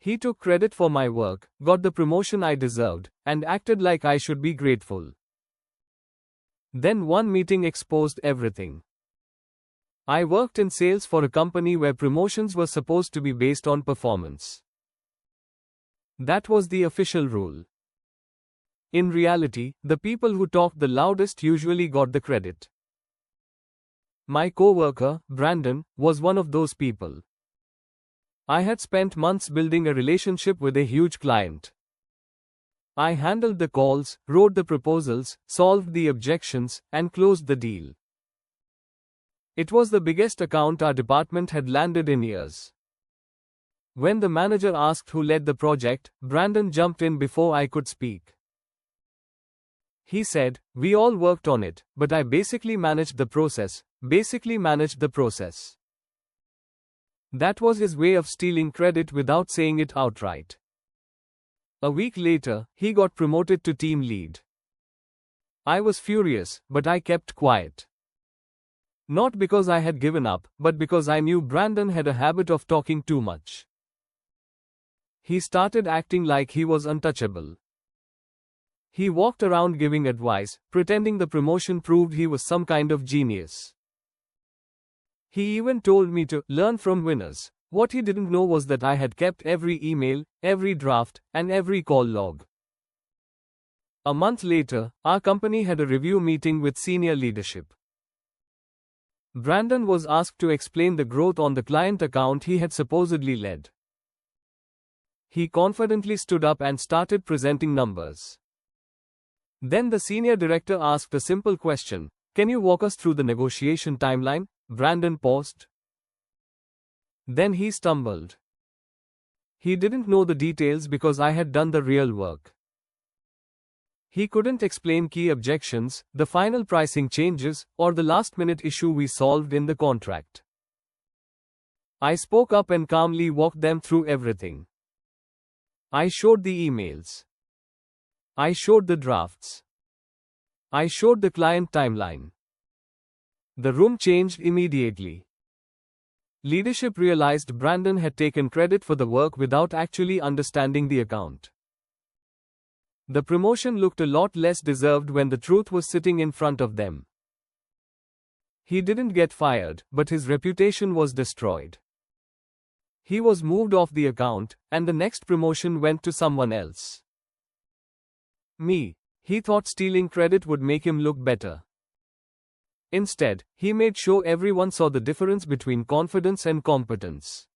He took credit for my work, got the promotion I deserved, and acted like I should be grateful. Then one meeting exposed everything. I worked in sales for a company where promotions were supposed to be based on performance. That was the official rule. In reality, the people who talked the loudest usually got the credit. My coworker, Brandon, was one of those people. I had spent months building a relationship with a huge client. I handled the calls, wrote the proposals, solved the objections, and closed the deal. It was the biggest account our department had landed in years. When the manager asked who led the project, Brandon jumped in before I could speak. He said, "We all worked on it, but I basically managed the process. That was his way of stealing credit without saying it outright. A week later, he got promoted to team lead. I was furious, but I kept quiet. Not because I had given up, but because I knew Brandon had a habit of talking too much. He started acting like he was untouchable. He walked around giving advice, pretending the promotion proved he was some kind of genius. He even told me to learn from winners. What he didn't know was that I had kept every email, every draft, and every call log. A month later, our company had a review meeting with senior leadership. Brandon was asked to explain the growth on the client account he had supposedly led. He confidently stood up and started presenting numbers. Then the senior director asked a simple question, "Can you walk us through the negotiation timeline?" Brandon paused. Then he stumbled. He didn't know the details because I had done the real work. He couldn't explain key objections, the final pricing changes, or the last-minute issue we solved in the contract. I spoke up and calmly walked them through everything. I showed the emails. I showed the drafts. I showed the client timeline. The room changed immediately. Leadership realized Brandon had taken credit for the work without actually understanding the account. The promotion looked a lot less deserved when the truth was sitting in front of them. He didn't get fired, but his reputation was destroyed. He was moved off the account, and the next promotion went to someone else. Me. He thought stealing credit would make him look better. Instead, he made sure everyone saw the difference between confidence and competence.